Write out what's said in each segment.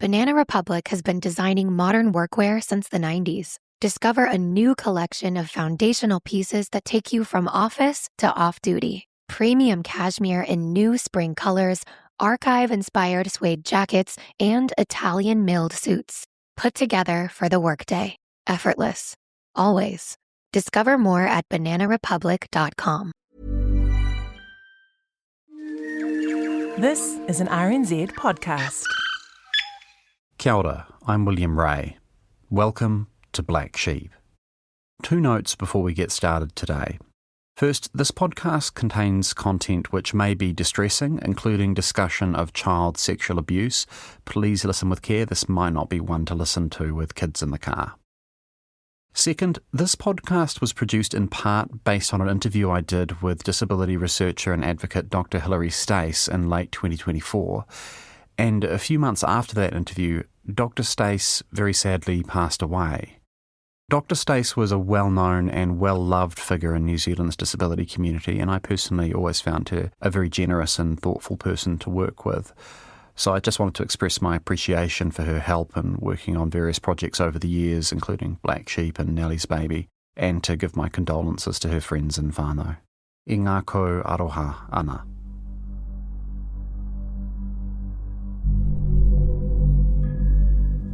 Banana Republic has been designing modern workwear since the 90s. Discover a new collection of foundational pieces that take you from office to off-duty. Premium cashmere in new spring colors, archive-inspired suede jackets, and Italian milled suits. Put together for the workday. Effortless. Always. Discover more at bananarepublic.com. This is an RNZ podcast. Kia ora, I'm William Ray. Welcome to Black Sheep. 2 notes before we get started today. First, this podcast contains content which may be distressing, including discussion of child sexual abuse. Please listen with care. This might not be one to listen to with kids in the car. Second, this podcast was produced in part based on an interview I did with disability researcher and advocate Dr Hilary Stace in late 2024. And a few months after that interview, Dr Stace very sadly passed away. Dr Stace was a well-known and well-loved figure in New Zealand's disability community, and I personally always found her a very generous and thoughtful person to work with. So I just wanted to express my appreciation for her help in working on various projects over the years, including Black Sheep and Nellie's Baby, and to give my condolences to her friends and whānau. I ngā ko aroha ana.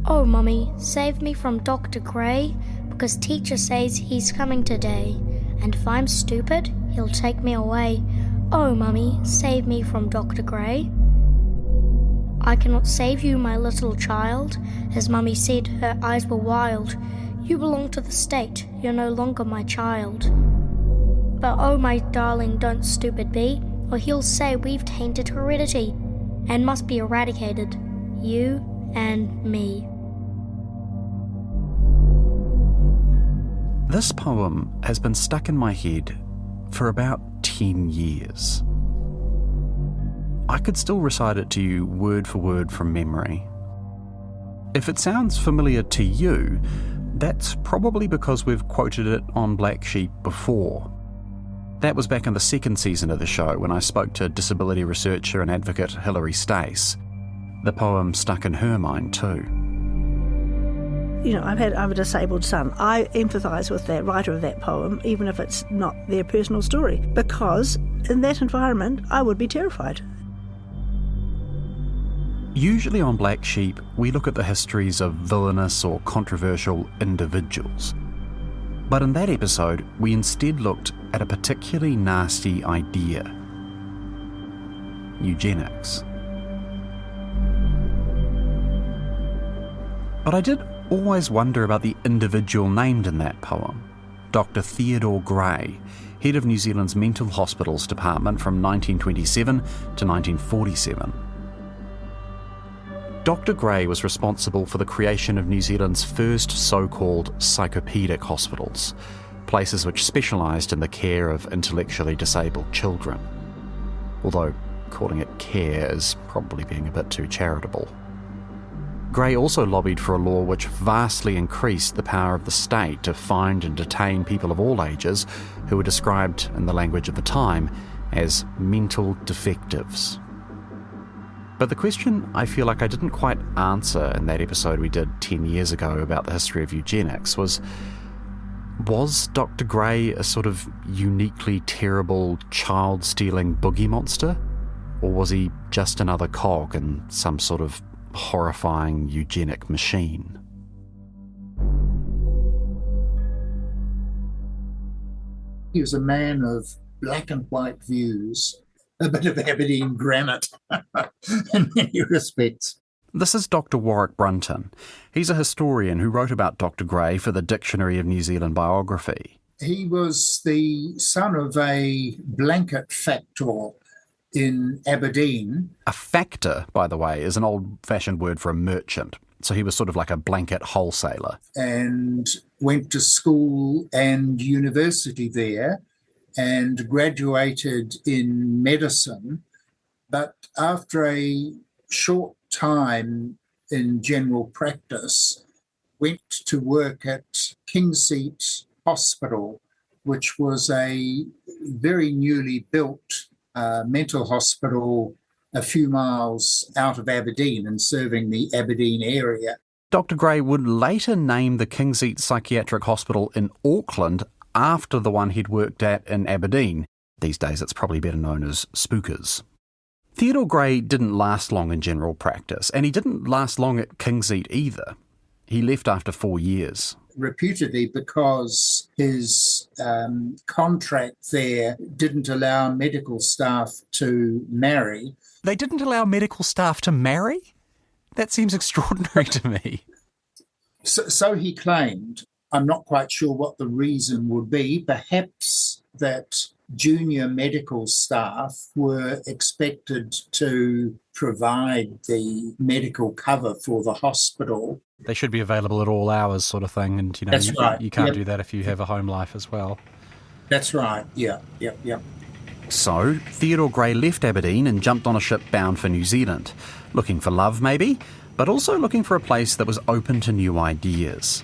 Oh, Mummy, save me from Dr. Gray, because teacher says he's coming today, and if I'm stupid, he'll take me away. Oh, Mummy, save me from Dr. Gray. I cannot save you, my little child, as Mummy said, her eyes were wild. You belong to the state, you're no longer my child. But oh, my darling, don't stupid be, or he'll say we've tainted heredity, and must be eradicated, you and me. This poem has been stuck in my head for about 10 years. I could still recite it to you word for word from memory. If it sounds familiar to you, that's probably because we've quoted it on Black Sheep before. That was back in the 2nd season of the show when I spoke to disability researcher and advocate Hilary Stace. The poem stuck in her mind too. You know, I'm a disabled son. I empathise with that writer of that poem, even if it's not their personal story, because in that environment, I would be terrified. Usually on Black Sheep, we look at the histories of villainous or controversial individuals. But in that episode, we instead looked at a particularly nasty idea: eugenics. But I did always wonder about the individual named in that poem, Dr Theodore Gray, head of New Zealand's Mental Hospitals Department from 1927 to 1947. Dr Gray was responsible for the creation of New Zealand's first so-called psychopaedic hospitals, places which specialised in the care of intellectually disabled children. Although calling it care is probably being a bit too charitable. Gray also lobbied for a law which vastly increased the power of the state to find and detain people of all ages who were described, in the language of the time, as mental defectives. But the question I feel like I didn't quite answer in that episode we did 10 years ago about the history of eugenics was Dr. Gray a sort of uniquely terrible child-stealing boogie monster? Or was he just another cog in some sort of horrifying eugenic machine? He was a man of black and white views, a bit of Aberdeen granite in many respects. This is Dr Warwick Brunton. He's a historian who wrote about Dr Gray for the Dictionary of New Zealand Biography. He was the son of a blanket factor in Aberdeen. A factor, by the way, is an old-fashioned word for a merchant. So he was sort of like a blanket wholesaler. And went to school and university there and graduated in medicine. But after a short time in general practice, went to work at Kingseat Hospital, which was a very newly built mental hospital a few miles out of Aberdeen and serving the Aberdeen area. Dr Gray would later name the King's Heath Psychiatric Hospital in Auckland after the one he'd worked at in Aberdeen. These days it's probably better known as Spookers. Theodore Gray didn't last long in general practice, and he didn't last long at King's Heath either. He left after 4 years. Reputedly because his contract there didn't allow medical staff to marry. They didn't allow medical staff to marry? That seems extraordinary to me. So he claimed. I'm not quite sure what the reason would be. Perhaps that junior medical staff were expected to provide the medical cover for the hospital. They should be available at all hours, sort of thing, and That's right. You can't do that if you have a home life as well. That's right, yeah. So, Theodore Gray left Aberdeen and jumped on a ship bound for New Zealand, looking for love maybe, but also looking for a place that was open to new ideas.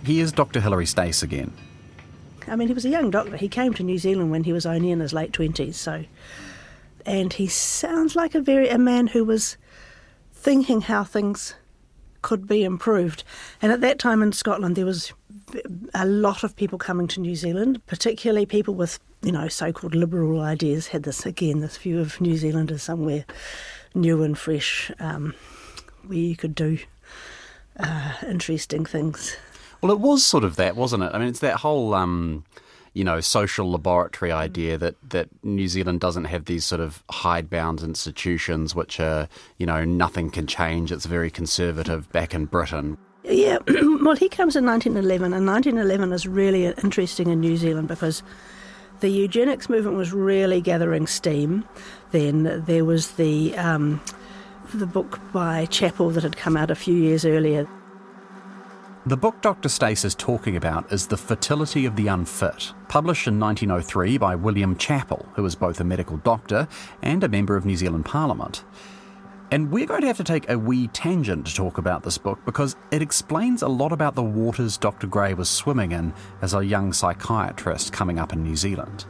Here's Dr Hilary Stace again. I mean, he was a young doctor. He came to New Zealand when he was only in his late 20s, and he sounds like a man who was thinking how things could be improved. And at that time in Scotland, there was a lot of people coming to New Zealand, particularly people with, so-called liberal ideas, had this view of New Zealand as somewhere new and fresh, where you could do interesting things. Well, it was sort of that, wasn't it? I mean, it's that whole, social laboratory idea that New Zealand doesn't have these sort of hidebound institutions which are, nothing can change. It's very conservative back in Britain. Yeah, well, he comes in 1911, and 1911 is really interesting in New Zealand because the eugenics movement was really gathering steam. Then there was the book by Chappell that had come out a few years earlier. The book Dr Stace is talking about is The Fertility of the Unfit, published in 1903 by William Chappell, who was both a medical doctor and a member of New Zealand Parliament. And we're going to have to take a wee tangent to talk about this book because it explains a lot about the waters Dr Gray was swimming in as a young psychiatrist coming up in New Zealand.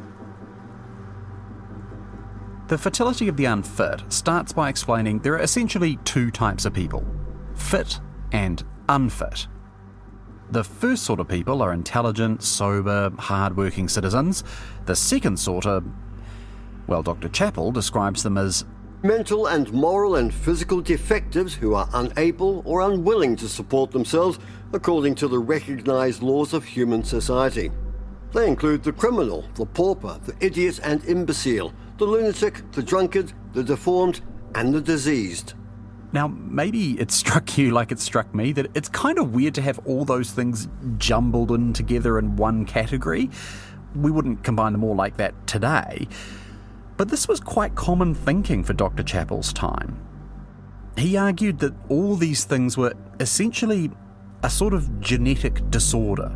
The Fertility of the Unfit starts by explaining there are essentially two types of people, fit and unfit. The first sort of people are intelligent, sober, hard-working citizens. The second sort are, well, Dr Chappell describes them as mental and moral and physical defectives who are unable or unwilling to support themselves according to the recognised laws of human society. They include the criminal, the pauper, the idiot and imbecile, the lunatic, the drunkard, the deformed and the diseased. Now, maybe it struck you like it struck me that it's kind of weird to have all those things jumbled in together in one category. We wouldn't combine them all like that today. But this was quite common thinking for Dr. Chappell's time. He argued that all these things were essentially a sort of genetic disorder.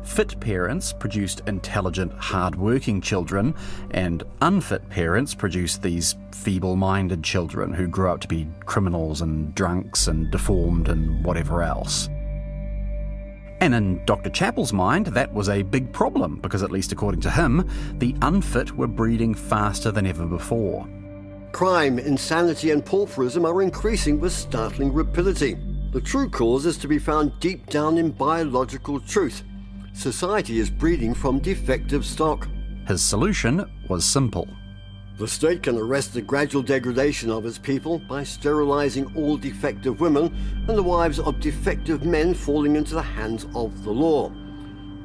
Fit parents produced intelligent, hard-working children, and unfit parents produced these feeble-minded children who grew up to be criminals and drunks and deformed and whatever else. And in Dr. Chappell's mind, that was a big problem because, at least according to him, the unfit were breeding faster than ever before. Crime, insanity and pauperism are increasing with startling rapidity. The true cause is to be found deep down in biological truth. Society is breeding from defective stock. His solution was simple. The state can arrest the gradual degradation of its people by sterilising all defective women and the wives of defective men falling into the hands of the law.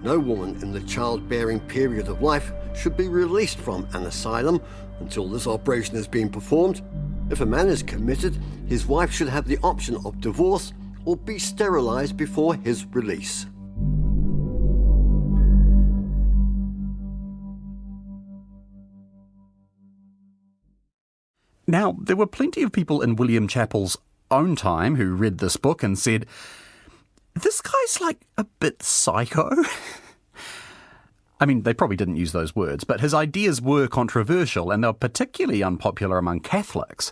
No woman in the childbearing period of life should be released from an asylum until this operation has been performed. If a man is committed, his wife should have the option of divorce or be sterilised before his release. Now, there were plenty of people in William Chappell's own time who read this book and said, this guy's like a bit psycho. I mean, they probably didn't use those words, but his ideas were controversial and they were particularly unpopular among Catholics.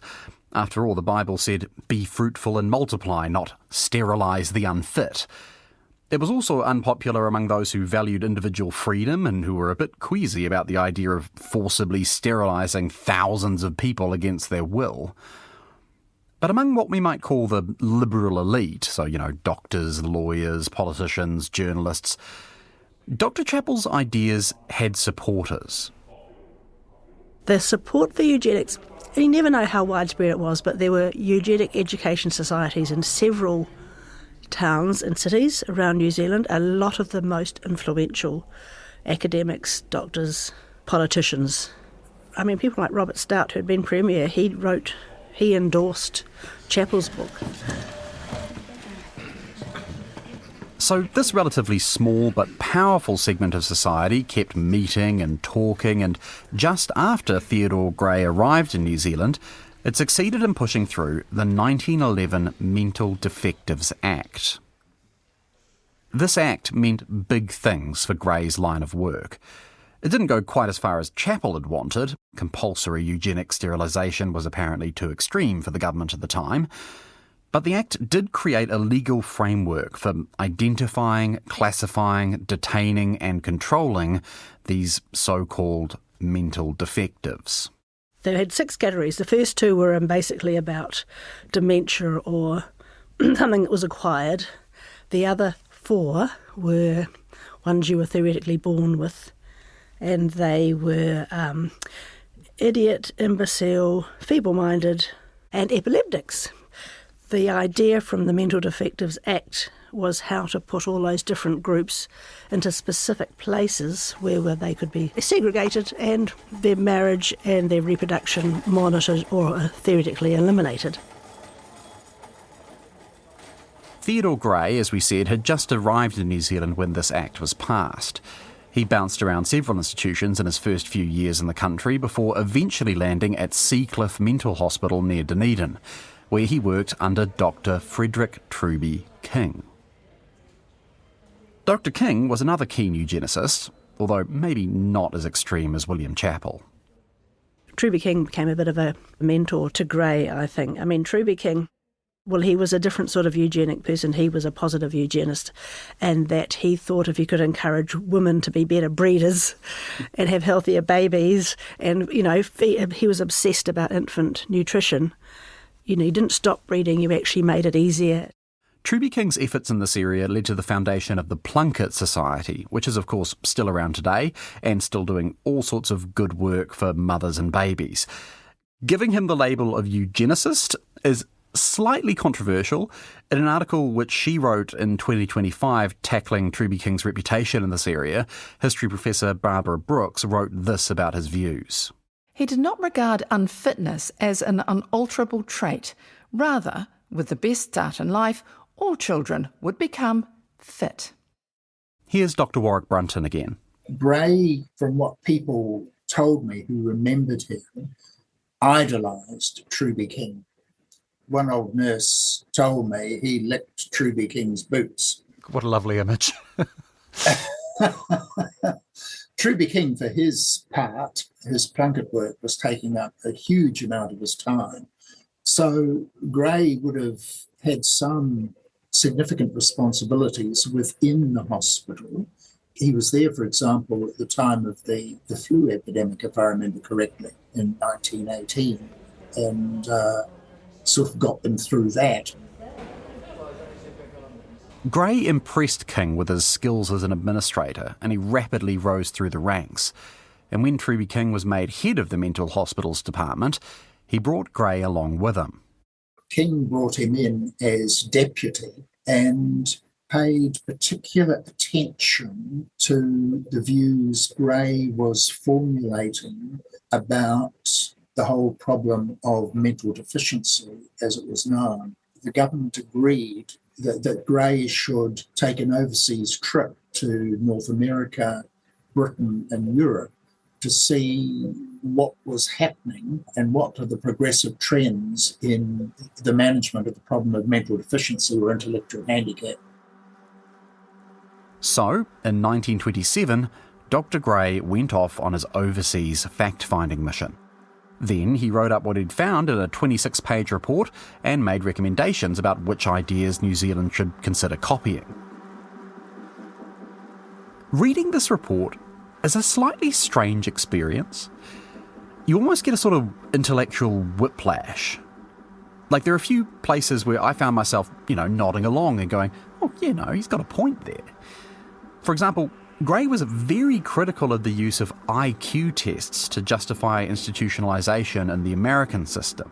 After all, the Bible said, be fruitful and multiply, not sterilise the unfit. It was also unpopular among those who valued individual freedom and who were a bit queasy about the idea of forcibly sterilising thousands of people against their will. But among what we might call the liberal elite, so, doctors, lawyers, politicians, journalists, Dr. Chappell's ideas had supporters. The support for eugenics, you never know how widespread it was, but there were eugenic education societies in several towns and cities around New Zealand. A lot of the most influential academics, doctors, politicians. I mean, people like Robert Stout, who had been Premier, he endorsed Chappell's book. So this relatively small but powerful segment of society kept meeting and talking, and just after Theodore Gray arrived in New Zealand, it succeeded in pushing through the 1911 Mental Defectives Act. This act meant big things for Gray's line of work. It didn't go quite as far as Chappell had wanted. Compulsory eugenic sterilisation was apparently too extreme for the government at the time. But the Act did create a legal framework for identifying, classifying, detaining and controlling these so-called mental defectives. They had 6 categories. The first 2 were basically about dementia or something that was acquired. The other 4 were ones you were theoretically born with, and they were idiot, imbecile, feeble-minded and epileptics. The idea from the Mental Defectives Act was how to put all those different groups into specific places where they could be segregated and their marriage and their reproduction monitored or theoretically eliminated. Theodore Gray, as we said, had just arrived in New Zealand when this act was passed. He bounced around several institutions in his first few years in the country before eventually landing at Seacliff Mental Hospital near Dunedin, where he worked under Dr Frederick Truby King. Dr King was another keen eugenicist, although maybe not as extreme as William Chappell. Truby King became a bit of a mentor to Gray, I think. I mean, Truby King, well, he was a different sort of eugenic person. He was a positive eugenist, and that he thought if you could encourage women to be better breeders and have healthier babies, and, he was obsessed about infant nutrition. You didn't stop breeding, you actually made it easier. Truby King's efforts in this area led to the foundation of the Plunkett Society, which is of course still around today and still doing all sorts of good work for mothers and babies. Giving him the label of eugenicist is slightly controversial. In an article which she wrote in 2025 tackling Truby King's reputation in this area, history professor Barbara Brooks wrote this about his views. He did not regard unfitness as an unalterable trait. Rather, with the best start in life, all children would become fit. Here's Dr Warwick Brunton again. Gray, from what people told me who remembered him, idolised Truby King. One old nurse told me he licked Truby King's boots. What a lovely image. Truby King, for his part, his Plunkett work was taking up a huge amount of his time. So Gray would have had some significant responsibilities within the hospital. He was there, for example, at the time of the flu epidemic, if I remember correctly, in 1918, and sort of got them through that. Gray impressed King with his skills as an administrator, and he rapidly rose through the ranks. And when Truby King was made head of the mental hospitals department, he brought Gray along with him. King brought him in as deputy and paid particular attention to the views Gray was formulating about the whole problem of mental deficiency, as it was known. The government agreed that Gray should take an overseas trip to North America, Britain and Europe to see what was happening and what are the progressive trends in the management of the problem of mental deficiency or intellectual handicap. So, in 1927, Dr Gray went off on his overseas fact-finding mission. Then he wrote up what he'd found in a 26-page report and made recommendations about which ideas New Zealand should consider copying. Reading this report is a slightly strange experience. You almost get a sort of intellectual whiplash. Like, there are a few places where I found myself, nodding along and going, oh, he's got a point there. For example, Gray was very critical of the use of IQ tests to justify institutionalisation in the American system.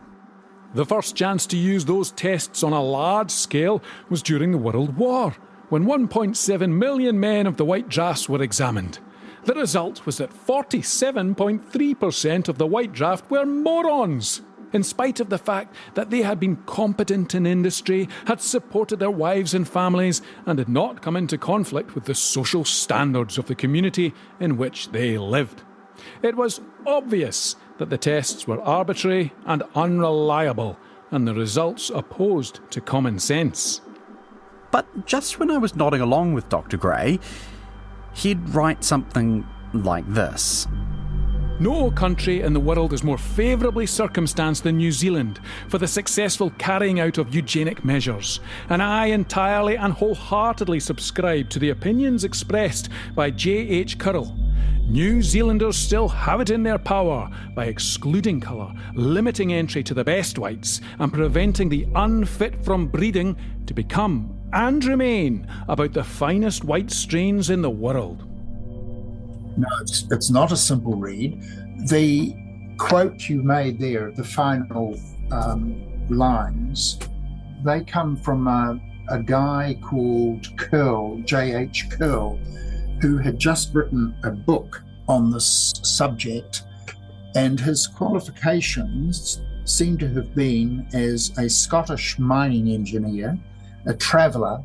The first chance to use those tests on a large scale was during the World War, when 1.7 million men of the white draft were examined. The result was that 47.3% of the white draft were morons, in spite of the fact that they had been competent in industry, had supported their wives and families, and had not come into conflict with the social standards of the community in which they lived. It was obvious that the tests were arbitrary and unreliable, and the results opposed to common sense. But just when I was nodding along with Dr. Gray, he'd write something like this. No country in the world is more favourably circumstanced than New Zealand for the successful carrying out of eugenic measures, and I entirely and wholeheartedly subscribe to the opinions expressed by J.H. Currell. New Zealanders still have it in their power by excluding colour, limiting entry to the best whites, and preventing the unfit from breeding to become and remain about the finest white strains in the world. No, it's not a simple read. The quote you made there, the final lines, they come from a guy called Curl, J.H. Curl, who had just written a book on this subject, and his qualifications seem to have been as a Scottish mining engineer, a traveller,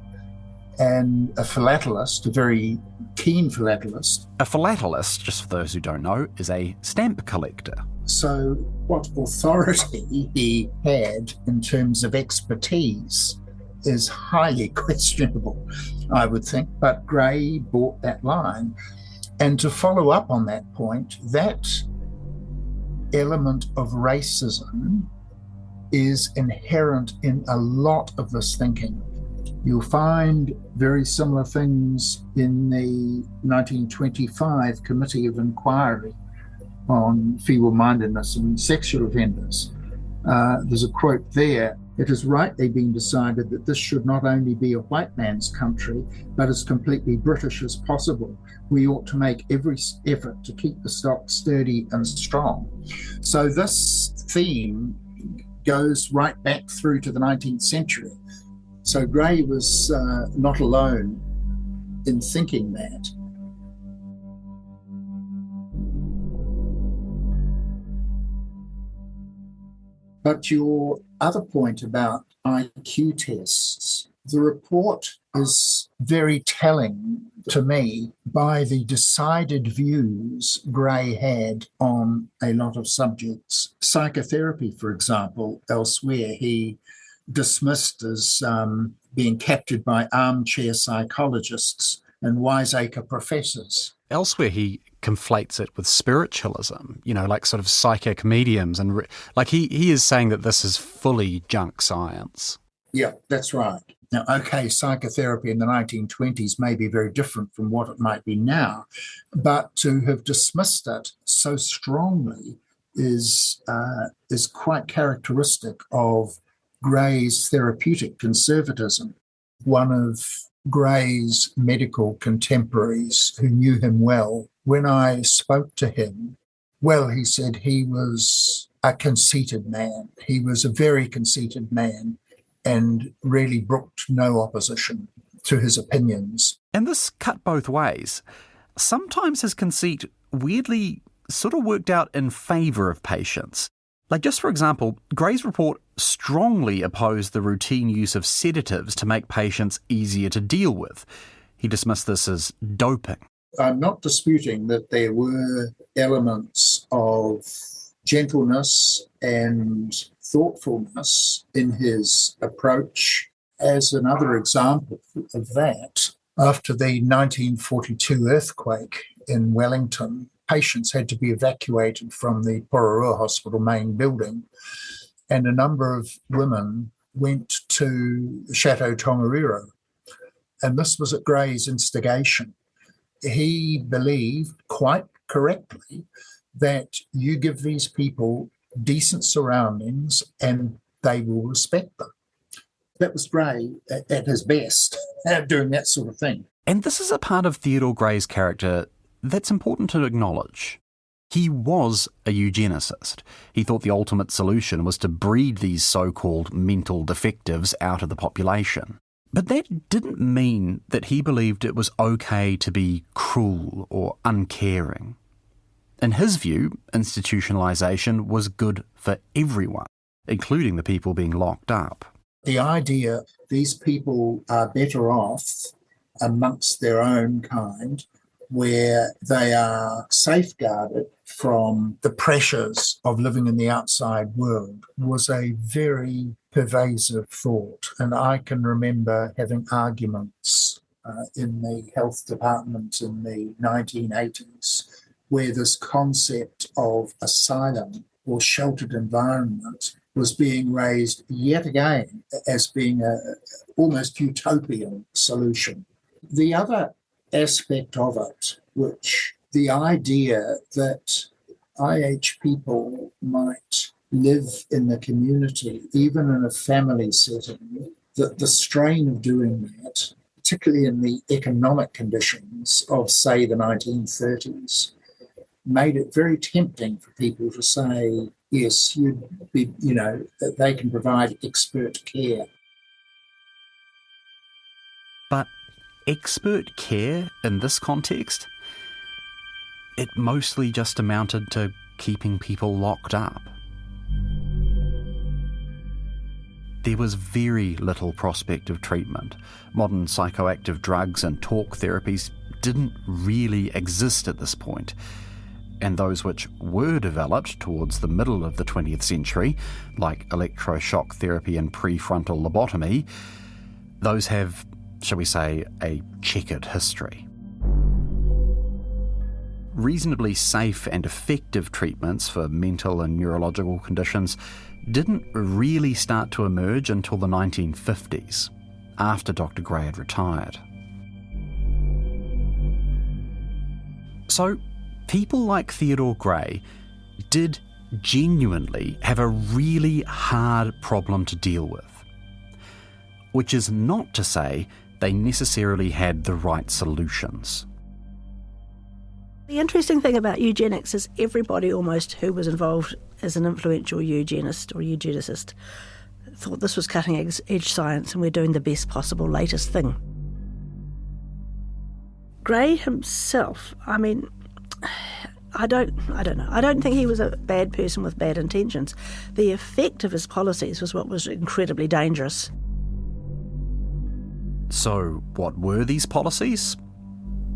and a philatelist, a very keen philatelist. A philatelist, just for those who don't know, is a stamp collector. So what authority he had in terms of expertise is highly questionable, I would think, but Gray bought that line. And to follow up on that point, that element of racism is inherent in a lot of this thinking. You'll find very similar things in the 1925 Committee of Inquiry on feeble-mindedness and sexual offenders. There's a quote there: "It has rightly been decided that this should not only be a white man's country, but as completely British as possible. We ought to make every effort to keep the stock sturdy and strong." So this theme goes right back through to the 19th century. So Gray was not alone in thinking that. But your other point about IQ tests, the report is very telling to me by the decided views Gray had on a lot of subjects. Psychotherapy, for example, elsewhere he dismissed as being captured by armchair psychologists and wiseacre professors. Elsewhere, he conflates it with spiritualism, like sort of psychic mediums. And he is saying that this is fully junk science. Yeah, that's right. Now, okay, psychotherapy in the 1920s may be very different from what it might be now, but to have dismissed it so strongly is quite characteristic of Gray's therapeutic conservatism. One of Gray's medical contemporaries who knew him well, when I spoke to him, well, he said he was a conceited man. He was a very conceited man and really brooked no opposition to his opinions. And this cut both ways. Sometimes his conceit weirdly sort of worked out in favour of patients. Like, just for example, Gray's report strongly opposed the routine use of sedatives to make patients easier to deal with. He dismissed this as doping. I'm not disputing that there were elements of gentleness and thoughtfulness in his approach. As another example of that, after the 1942 earthquake in Wellington, patients had to be evacuated from the Pororua Hospital main building, and a number of women went to Chateau Tongariro. And this was at Gray's instigation. He believed, quite correctly, that you give these people decent surroundings and they will respect them. That was Gray at his best, doing that sort of thing. And this is a part of Theodore Gray's character that's important to acknowledge. He was a eugenicist. He thought the ultimate solution was to breed these so-called mental defectives out of the population. But that didn't mean that he believed it was okay to be cruel or uncaring. In his view, institutionalisation was good for everyone, including the people being locked up. The idea these people are better off amongst their own kind, where they are safeguarded from the pressures of living in the outside world, was a very pervasive thought. And I can remember having arguments in the health department in the 1980s where this concept of asylum or sheltered environment was being raised yet again as being an almost utopian solution. The other aspect of it, which the idea that IH people might live in the community, even in a family setting, that the strain of doing that, particularly in the economic conditions of, say, the 1930s, made it very tempting for people to say, yes, you'd be, that they can provide expert care. But expert care in this context, it mostly just amounted to keeping people locked up. There was very little prospect of treatment. Modern psychoactive drugs and talk therapies didn't really exist at this point. And those which were developed towards the middle of the 20th century, like electroshock therapy and prefrontal lobotomy, those have, shall we say, a checkered history. Reasonably safe and effective treatments for mental and neurological conditions didn't really start to emerge until the 1950s, after Dr. Gray had retired. So, people like Theodore Gray did genuinely have a really hard problem to deal with, which is not to say they necessarily had the right solutions. The interesting thing about eugenics is everybody almost who was involved as an influential eugenist or eugenicist thought this was cutting-edge science and we're doing the best possible latest thing. Gray himself, I don't know. I don't think he was a bad person with bad intentions. The effect of his policies was what was incredibly dangerous. So, what were these policies?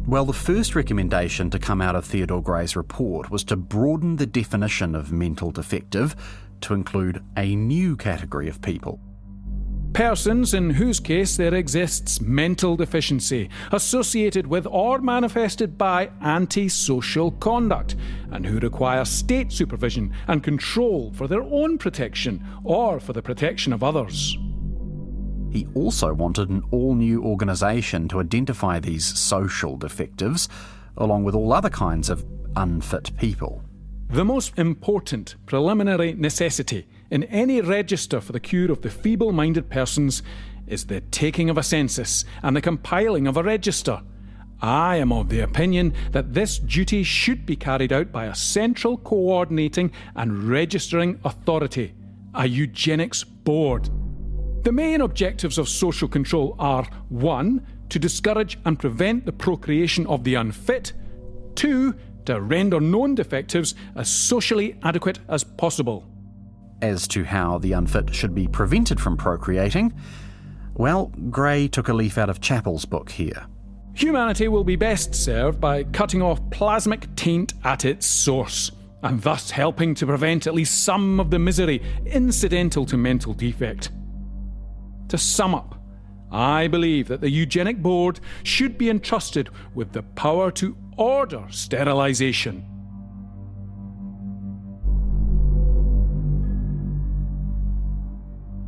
Well, the first recommendation to come out of Theodore Gray's report was to broaden the definition of mental defective to include a new category of people. Persons in whose case there exists mental deficiency associated with or manifested by antisocial conduct, and who require state supervision and control for their own protection or for the protection of others. He also wanted an all-new organisation to identify these social defectives, along with all other kinds of unfit people. The most important preliminary necessity in any register for the cure of the feeble-minded persons is the taking of a census and the compiling of a register. I am of the opinion that this duty should be carried out by a central coordinating and registering authority, a eugenics board. The main objectives of social control are 1. To discourage and prevent the procreation of the unfit, 2. To render known defectives as socially adequate as possible. As to how the unfit should be prevented from procreating, well, Gray took a leaf out of Chappell's book here. Humanity will be best served by cutting off plasmic taint at its source, and thus helping to prevent at least some of the misery incidental to mental defect. To sum up, I believe that the Eugenic Board should be entrusted with the power to order sterilisation.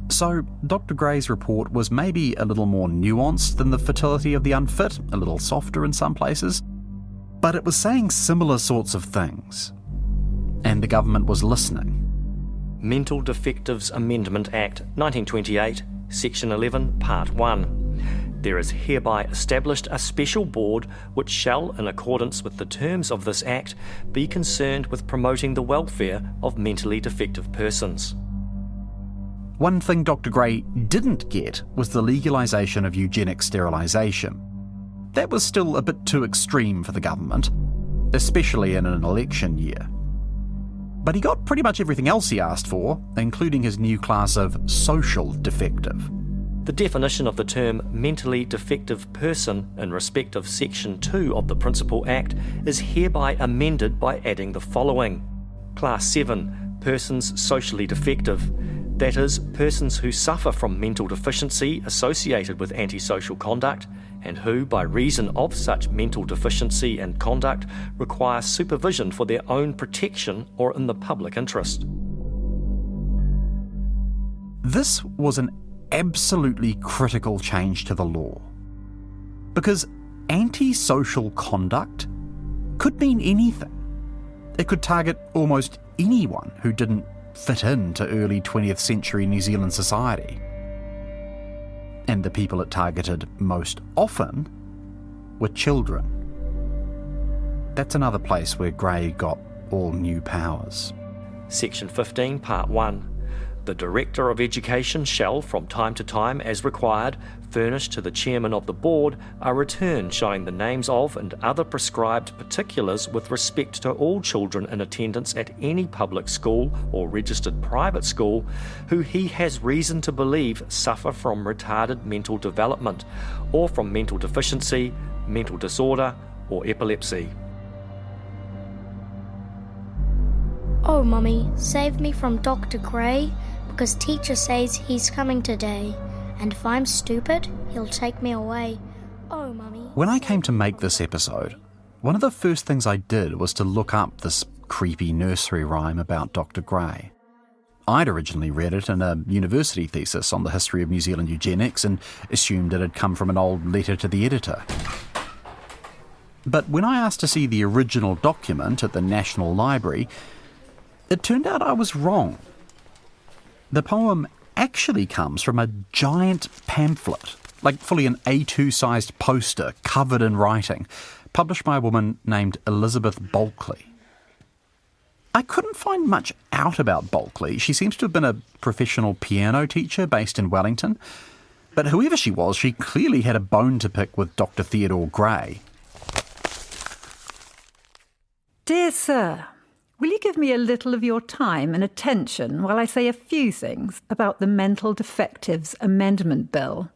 So, Dr. Gray's report was maybe a little more nuanced than the fertility of the unfit, a little softer in some places, but it was saying similar sorts of things. And the government was listening. Mental Defectives Amendment Act 1928, Section 11, Part 1. There is hereby established a special board which shall, in accordance with the terms of this Act, be concerned with promoting the welfare of mentally defective persons. One thing Dr Gray didn't get was the legalisation of eugenic sterilisation. That was still a bit too extreme for the government, especially in an election year. But he got pretty much everything else he asked for, including his new class of social defective. The definition of the term mentally defective person in respect of Section 2 of the Principal Act is hereby amended by adding the following. Class 7, persons socially defective. That is, persons who suffer from mental deficiency associated with antisocial conduct and who, by reason of such mental deficiency and conduct, require supervision for their own protection or in the public interest. This was an absolutely critical change to the law. Because antisocial conduct could mean anything. It could target almost anyone who didn't fit into early 20th century New Zealand society. And the people it targeted most often were children. That's another place where Gray got all new powers. Section 15, Part 1. The Director of Education shall, from time to time, as required, furnish to the Chairman of the Board a return showing the names of and other prescribed particulars with respect to all children in attendance at any public school or registered private school who he has reason to believe suffer from retarded mental development or from mental deficiency, mental disorder or epilepsy. Oh, Mummy, save me from Dr. Gray, because teacher says he's coming today, and if I'm stupid, he'll take me away. Oh, Mummy. When I came to make this episode, one of the first things I did was to look up this creepy nursery rhyme about Dr. Gray. I'd originally read it in a university thesis on the history of New Zealand eugenics and assumed it had come from an old letter to the editor. But when I asked to see the original document at the National Library, it turned out I was wrong. The poem actually comes from a giant pamphlet, like fully an A2-sized poster covered in writing, published by a woman named Elizabeth Bulkley. I couldn't find much out about Bulkley. She seems to have been a professional piano teacher based in Wellington, but whoever she was, she clearly had a bone to pick with Dr Theodore Gray. Dear Sir, will you give me a little of your time and attention while I say a few things about the Mental Defectives Amendment Bill?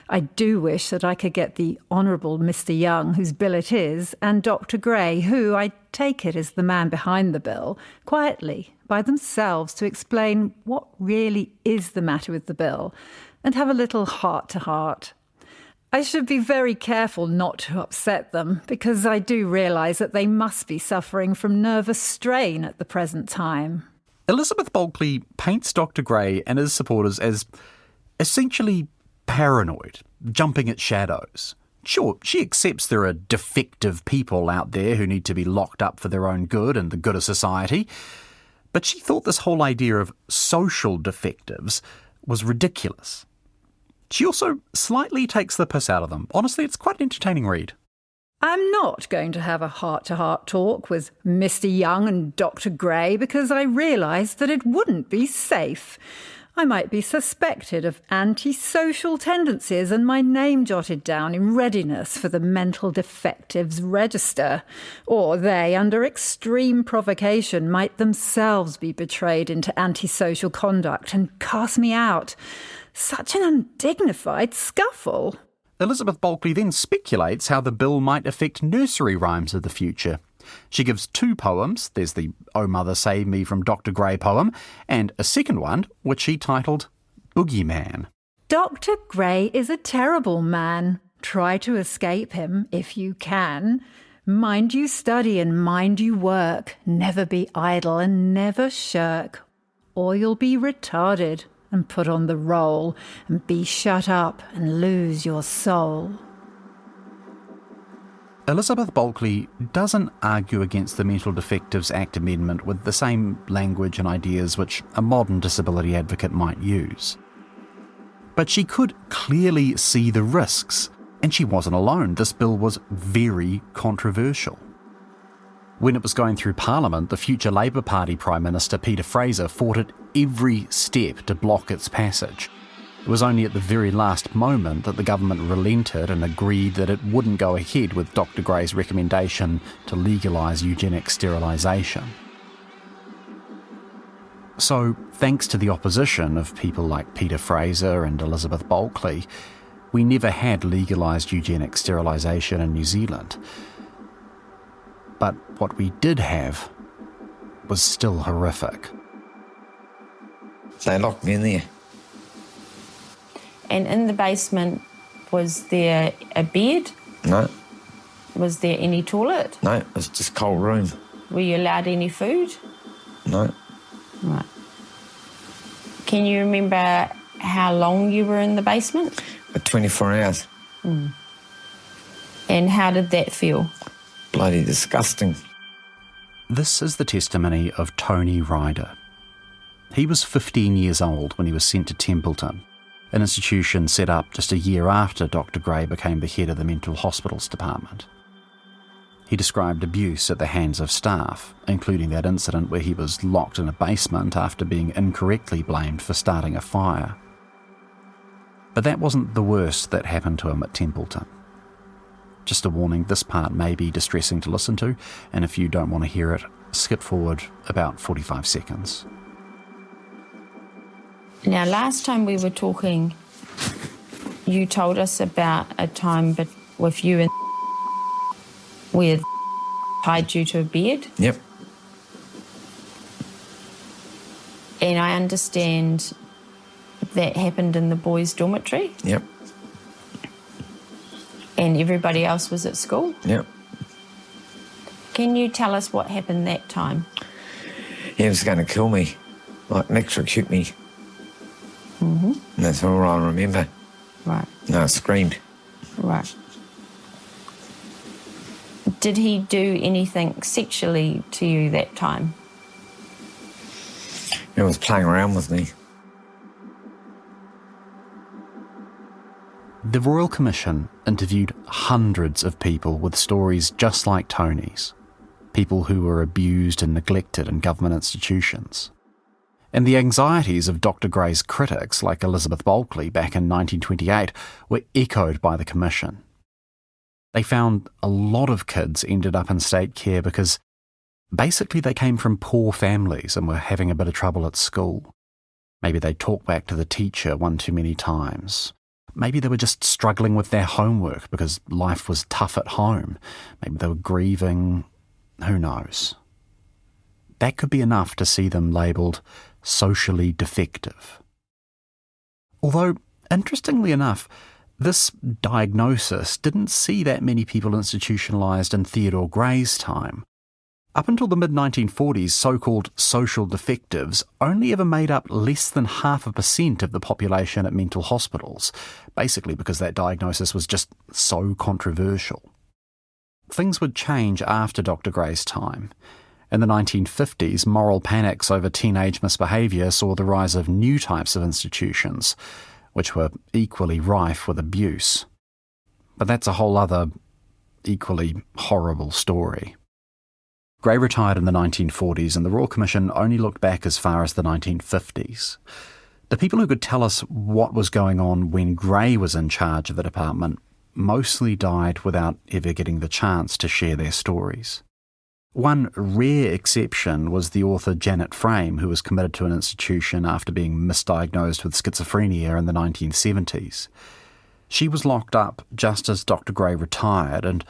I do wish that I could get the Honourable Mr Young, whose bill it is, and Dr Gray, who, I take it, is the man behind the bill, quietly, by themselves, to explain what really is the matter with the bill, and have a little heart-to-heart. I should be very careful not to upset them, because I do realise that they must be suffering from nervous strain at the present time. Elizabeth Bulkley paints Dr Gray and his supporters as essentially paranoid, jumping at shadows. Sure, she accepts there are defective people out there who need to be locked up for their own good and the good of society, but she thought this whole idea of social defectives was ridiculous. She also slightly takes the piss out of them. Honestly, it's quite an entertaining read. I'm not going to have a heart-to-heart talk with Mr Young and Dr Gray because I realised that it wouldn't be safe. I might be suspected of antisocial tendencies and my name jotted down in readiness for the Mental Defectives Register. Or they, under extreme provocation, might themselves be betrayed into antisocial conduct and cast me out. Such an undignified scuffle. Elizabeth Bulkley then speculates how the bill might affect nursery rhymes of the future. She gives two poems. There's the Oh Mother Save Me from Dr Gray poem, and a second one, which she titled Boogeyman. Dr Gray is a terrible man. Try to escape him if you can. Mind you study and mind you work. Never be idle and never shirk, or you'll be retarded and put on the roll and be shut up and lose your soul. Elizabeth Bulkley doesn't argue against the Mental Defectives Act amendment with the same language and ideas which a modern disability advocate might use. But she could clearly see the risks, and she wasn't alone. This bill was very controversial. When it was going through Parliament, the future Labour Party Prime Minister Peter Fraser fought at every step to block its passage. It was only at the very last moment that the government relented and agreed that it wouldn't go ahead with Dr Gray's recommendation to legalise eugenic sterilisation. So, thanks to the opposition of people like Peter Fraser and Elizabeth Bulkley, we never had legalised eugenic sterilisation in New Zealand. But what we did have was still horrific. They locked me in there. And in the basement, was there a bed? No. Was there any toilet? No, it was just a cold room. Were you allowed any food? No. Right. Can you remember how long you were in the basement? For 24 hours. And how did that feel? Bloody disgusting. This is the testimony of Tony Ryder. He was 15 years old when he was sent to Templeton, an institution set up just a year after Dr Gray became the head of the mental hospitals department. He described abuse at the hands of staff, including that incident where he was locked in a basement after being incorrectly blamed for starting a fire. But that wasn't the worst that happened to him at Templeton. Just a warning, this part may be distressing to listen to, and if you don't want to hear it, skip forward about 45 seconds. Now, last time we were talking, you told us about a time with you and where tied you to a bed. Yep. And I understand that happened in the boys' dormitory. Yep. And everybody else was at school? Yep. Can you tell us what happened that time? He was going to kill me, like electrocute me. Mm-hmm. And that's all I remember. Right. No, I screamed. Right. Did he do anything sexually to you that time? He was playing around with me. The Royal Commission interviewed hundreds of people with stories just like Tony's, people who were abused and neglected in government institutions. And the anxieties of Dr Gray's critics, like Elizabeth Bulkley back in 1928, were echoed by the Commission. They found a lot of kids ended up in state care because basically they came from poor families and were having a bit of trouble at school. Maybe they talked back to the teacher one too many times. Maybe they were just struggling with their homework because life was tough at home. Maybe they were grieving. Who knows? That could be enough to see them labelled socially defective. Although, interestingly enough, this diagnosis didn't see that many people institutionalised in Theodore Gray's time. Up until the mid-1940s, so-called social defectives only ever made up less than 0.5% of the population at mental hospitals, basically because that diagnosis was just so controversial. Things would change after Dr Gray's time. In the 1950s, moral panics over teenage misbehaviour saw the rise of new types of institutions, which were equally rife with abuse. But that's a whole other, equally horrible story. Gray retired in the 1940s, and the Royal Commission only looked back as far as the 1950s. The people who could tell us what was going on when Gray was in charge of the department mostly died without ever getting the chance to share their stories. One rare exception was the author Janet Frame, who was committed to an institution after being misdiagnosed with schizophrenia in the 1970s. She was locked up just as Dr Gray retired, and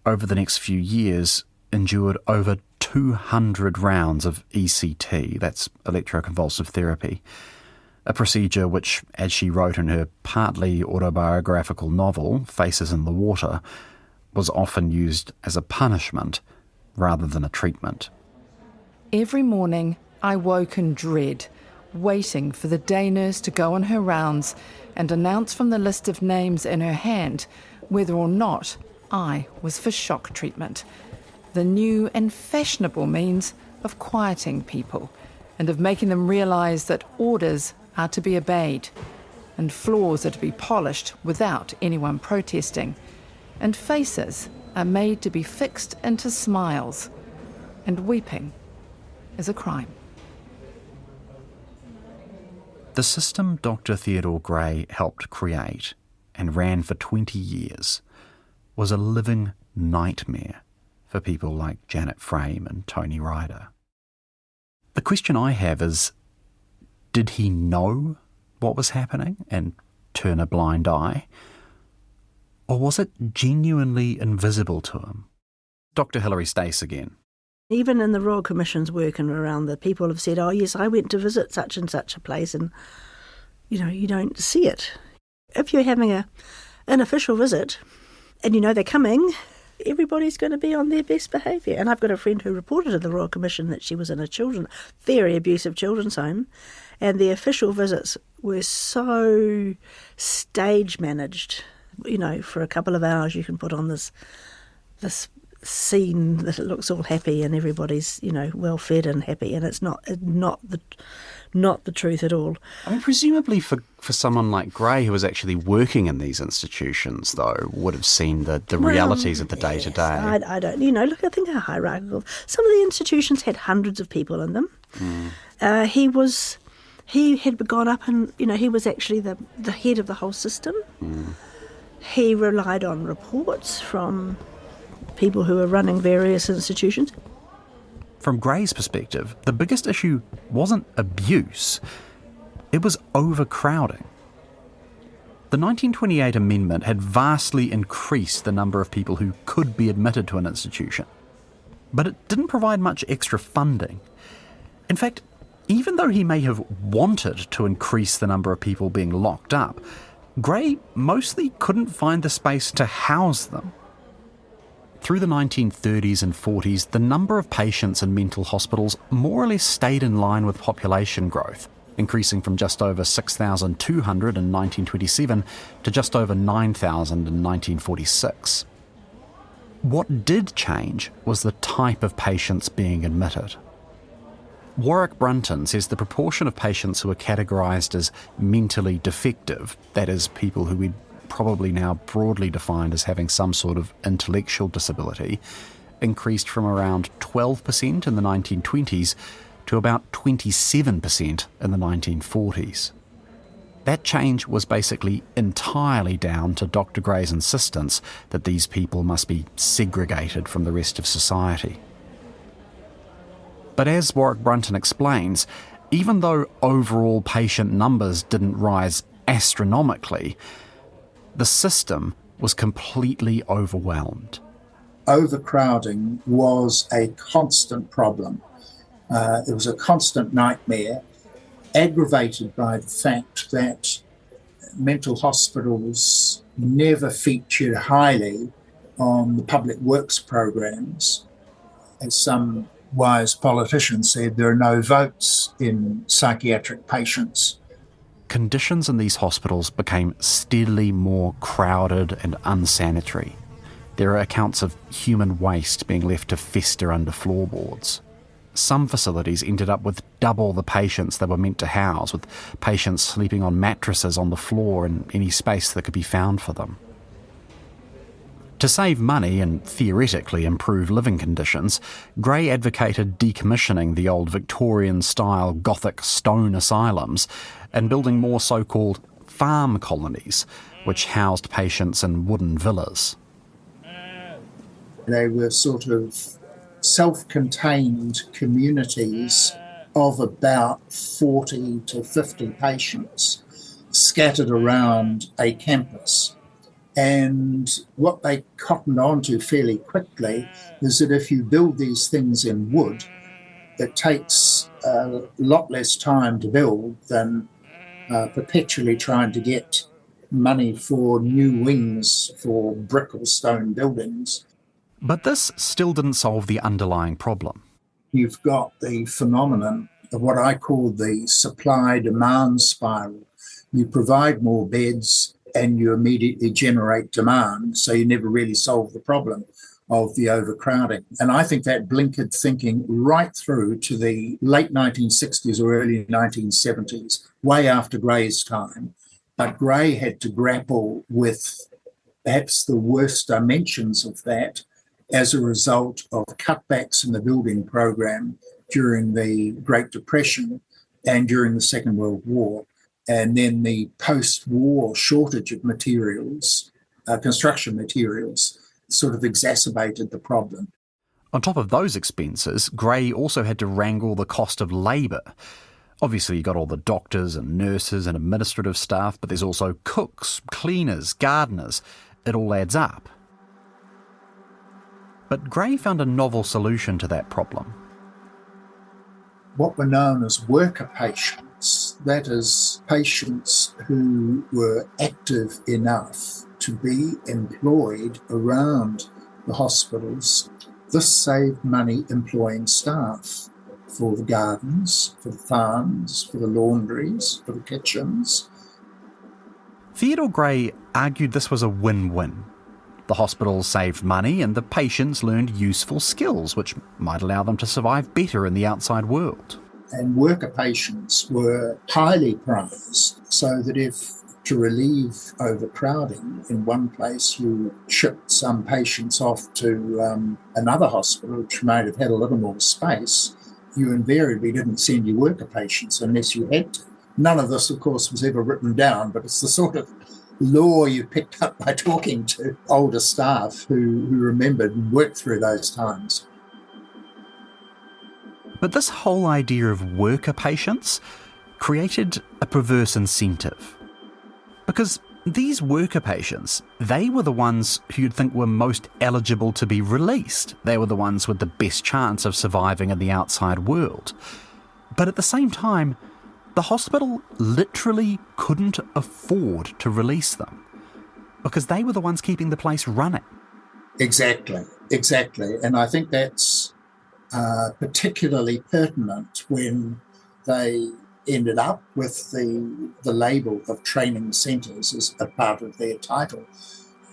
over the next few years endured over 200 rounds of ECT, that's electroconvulsive therapy, a procedure which, as she wrote in her partly autobiographical novel, Faces in the Water, was often used as a punishment rather than a treatment. Every morning I woke in dread, waiting for the day nurse to go on her rounds and announce from the list of names in her hand whether or not I was for shock treatment, the new and fashionable means of quieting people and of making them realise that orders are to be obeyed and floors are to be polished without anyone protesting, and faces are made to be fixed into smiles, and weeping is a crime. The system Dr Theodore Gray helped create and ran for 20 years was a living nightmare for people like Janet Frame and Tony Ryder. The question I have is, did he know what was happening and turn a blind eye? Or was it genuinely invisible to him? Dr Hilary Stace again. Even in the Royal Commission's work and around, the people have said, oh yes, I went to visit such and such a place, and you don't see it. If you're having an official visit and they're coming, everybody's going to be on their best behaviour. And I've got a friend who reported to the Royal Commission that she was in a very abusive children's home, and the official visits were so stage managed. For a couple of hours you can put on this scene that it looks all happy and everybody's well fed and happy, and it's not the truth at all. I mean, presumably for someone like Gray, who was actually working in these institutions, though, would have seen the realities of the day to day. I don't. Look, I think how hierarchical. Some of the institutions had hundreds of people in them. He had gone up and he was actually the head of the whole system. He relied on reports from people who were running various institutions. From Gray's perspective, the biggest issue wasn't abuse, it was overcrowding. The 1928 amendment had vastly increased the number of people who could be admitted to an institution, but it didn't provide much extra funding. In fact, even though he may have wanted to increase the number of people being locked up, Gray mostly couldn't find the space to house them. Through the 1930s and 40s, the number of patients in mental hospitals more or less stayed in line with population growth, increasing from just over 6,200 in 1927 to just over 9,000 in 1946. What did change was the type of patients being admitted. Warwick Brunton says the proportion of patients who are categorised as mentally defective, that is, people who we'd probably now broadly defined as having some sort of intellectual disability, increased from around 12% in the 1920s to about 27% in the 1940s. That change was basically entirely down to Dr. Gray's insistence that these people must be segregated from the rest of society. But as Warwick Brunton explains, even though overall patient numbers didn't rise astronomically, the system was completely overwhelmed. Overcrowding was a constant problem. It was a constant nightmare, aggravated by the fact that mental hospitals never featured highly on the public works programs. As some wise politicians said, there are no votes in psychiatric patients. Conditions in these hospitals became steadily more crowded and unsanitary. There are accounts of human waste being left to fester under floorboards. Some facilities ended up with double the patients they were meant to house, with patients sleeping on mattresses on the floor in any space that could be found for them. To save money and theoretically improve living conditions, Gray advocated decommissioning the old Victorian-style Gothic stone asylums and building more so-called farm colonies, which housed patients in wooden villas. They were sort of self-contained communities of about 40 to 50 patients scattered around a campus. And what they cottoned on to fairly quickly is that if you build these things in wood, it takes a lot less time to build than perpetually trying to get money for new wings for brick or stone buildings. But this still didn't solve the underlying problem. You've got the phenomenon of what I call the supply-demand spiral. You provide more beds, and you immediately generate demand, so you never really solve the problem of the overcrowding. And I think that blinkered thinking right through to the late 1960s or early 1970s, way after Gray's time. But Gray had to grapple with perhaps the worst dimensions of that as a result of cutbacks in the building program during the Great Depression and during the Second World War, and then the post-war shortage of materials, construction materials, sort of exacerbated the problem. On top of those expenses, Gray also had to wrangle the cost of labour. Obviously, you got all the doctors and nurses and administrative staff, but there's also cooks, cleaners, gardeners. It all adds up. But Gray found a novel solution to that problem. What were known as worker patients, that is, patients who were active enough to be employed around the hospitals. This saved money employing staff for the gardens, for the farms, for the laundries, for the kitchens. Theodore Gray argued this was a win-win. The hospitals saved money and the patients learned useful skills which might allow them to survive better in the outside world. And worker patients were highly prized, so that if to relieve overcrowding in one place, you shipped some patients off to another hospital which might have had a little more space, you invariably didn't send your worker patients unless you had to. None of this, of course, was ever written down, but it's the sort of law you picked up by talking to older staff who remembered and worked through those times. But this whole idea of worker patients created a perverse incentive. Because these worker patients, they were the ones who you'd think were most eligible to be released. They were the ones with the best chance of surviving in the outside world. But at the same time, the hospital literally couldn't afford to release them because they were the ones keeping the place running. Exactly. And I think that's particularly pertinent when they ended up with the label of training centres as a part of their title.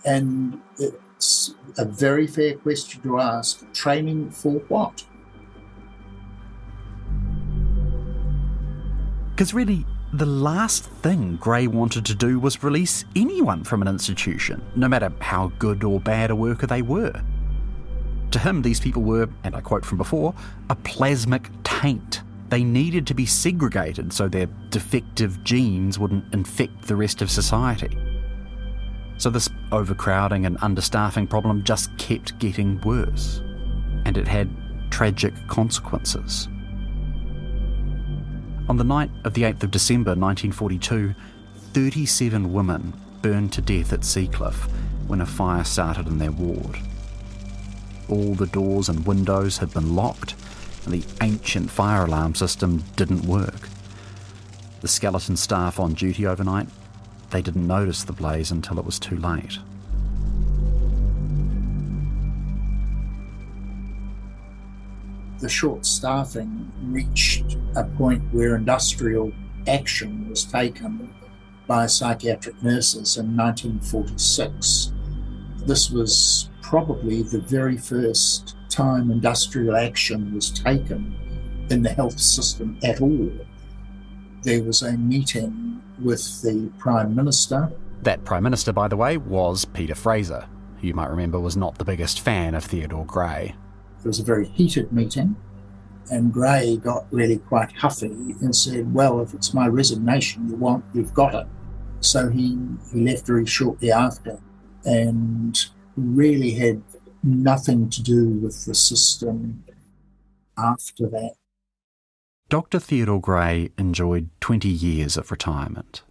And it's a very fair question to ask, training for what? Because really, the last thing Gray wanted to do was release anyone from an institution, no matter how good or bad a worker they were. To him, these people were, and I quote from before, a plasmic taint. They needed to be segregated so their defective genes wouldn't infect the rest of society. So this overcrowding and understaffing problem just kept getting worse, and it had tragic consequences. On the night of the 8th of December 1942, 37 women burned to death at Seacliff when a fire started in their ward. All the doors and windows had been locked, and the ancient fire alarm system didn't work. The skeleton staff on duty overnight, they didn't notice the blaze until it was too late. The short staffing reached a point where industrial action was taken by psychiatric nurses in 1946. This was probably the very first time industrial action was taken in the health system at all. There was a meeting with the Prime Minister. That Prime Minister, by the way, was Peter Fraser, who you might remember was not the biggest fan of Theodore Gray. It was a very heated meeting, and Gray got really quite huffy and said, well, if it's my resignation you want, you've got it. So he left very shortly after and really had nothing to do with the system after that. Dr Theodore Gray enjoyed 20 years of retirement.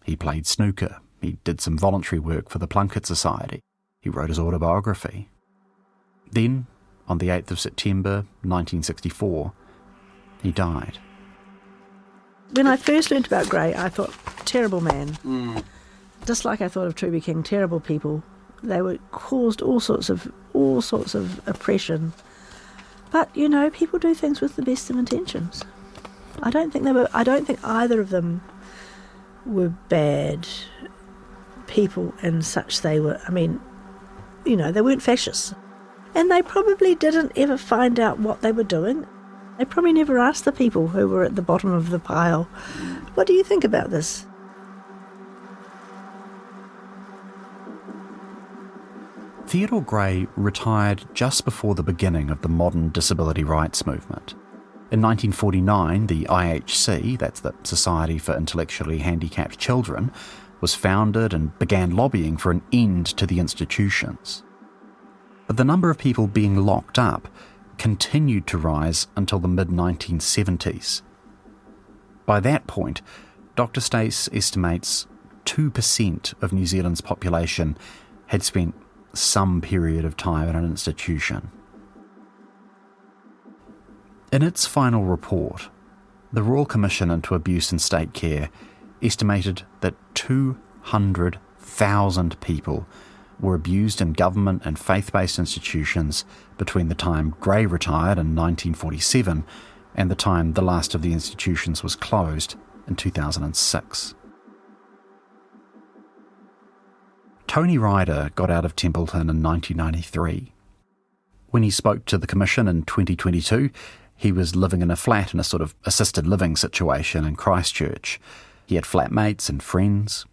He played snooker, he did some voluntary work for the Plunkett Society, he wrote his autobiography. Then, on the 8th of September 1964, he died. When I first learnt about Gray, I thought, terrible man. Just like I thought of Truby King, terrible people. They were caused all sorts of oppression. But, you know, people do things with the best of intentions. I don't think either of them were bad people and such they were. I mean, you know, they weren't fascists. And they probably didn't ever find out what they were doing. They probably never asked the people who were at the bottom of the pile, what do you think about this? Theodore Gray retired just before the beginning of the modern disability rights movement. In 1949, the IHC, that's the Society for Intellectually Handicapped Children, was founded and began lobbying for an end to the institutions. But the number of people being locked up continued to rise until the mid-1970s. By that point, Dr Stace estimates 2% of New Zealand's population had spent some period of time in an institution. In its final report, the Royal Commission into Abuse in State Care estimated that 200,000 people were abused in government and faith-based institutions between the time Gray retired in 1947 and the time the last of the institutions was closed in 2006. Tony Ryder got out of Templeton in 1993. When he spoke to the Commission in 2022, he was living in a flat in a sort of assisted living situation in Christchurch. He had flatmates and friends.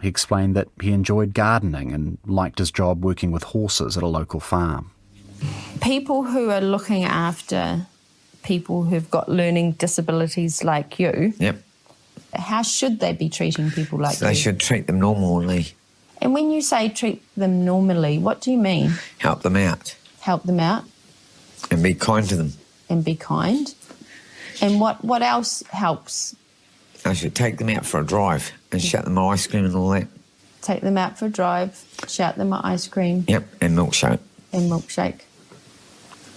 He explained that he enjoyed gardening and liked his job working with horses at a local farm. People who are looking after people who've got learning disabilities like you, Yep. how should they be treating people like you? They should treat them normally. And when you say treat them normally, what do you mean? Help them out. Help them out And be kind to them. and be kind. And what else helps? I should take them out for a drive and shout them ice cream and all that. Take them out for a drive, shout them at ice cream. Yep, and milkshake. And milkshake.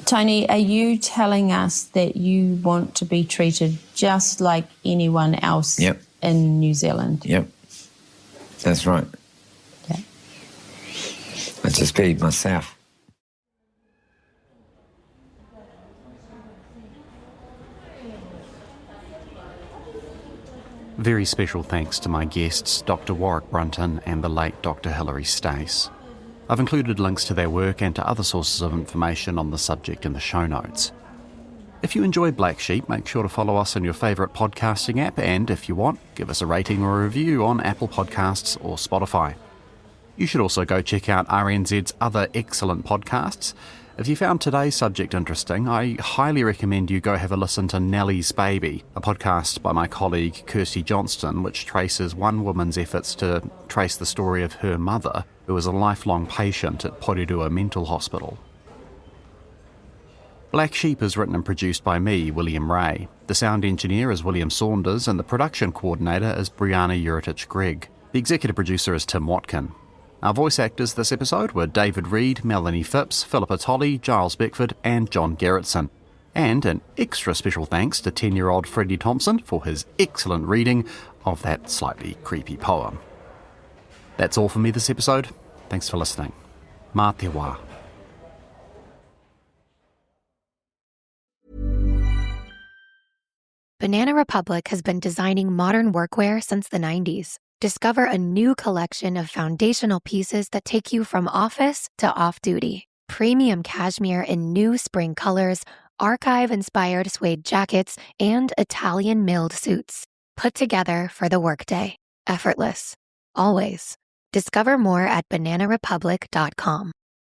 Tony, are you telling us that you want to be treated just like anyone else Yep. in New Zealand? Yep. That's right. Okay. I just be myself. Very special thanks to my guests, Dr Warwick Brunton and the late Dr Hilary Stace. I've included links to their work and to other sources of information on the subject in the show notes. If you enjoy Black Sheep, make sure to follow us on your favourite podcasting app, and if you want, give us a rating or a review on Apple Podcasts or Spotify. You should also go check out RNZ's other excellent podcasts. If you found today's subject interesting, I highly recommend you go have a listen to Nellie's Baby, a podcast by my colleague Kirsty Johnston, which traces one woman's efforts to trace the story of her mother, who was a lifelong patient at Porirua Mental Hospital. Black Sheep is written and produced by me, William Ray. The sound engineer is William Saunders, and the production coordinator is Brianna Juritich-Gregg. The executive producer is Tim Watkin. Our voice actors this episode were David Reed, Melanie Phipps, Philippa Tolley, Giles Beckford and John Gerritsen. And an extra special thanks to 10-year-old Freddie Thompson for his excellent reading of that slightly creepy poem. That's all for me this episode. Thanks for listening. Mā te wā. Banana Republic has been designing modern workwear since the 90s. Discover a new collection of foundational pieces that take you from office to off-duty. Premium cashmere in new spring colors, archive-inspired suede jackets, and Italian milled suits. Put together for the workday. Effortless. Always. Discover more at bananarepublic.com.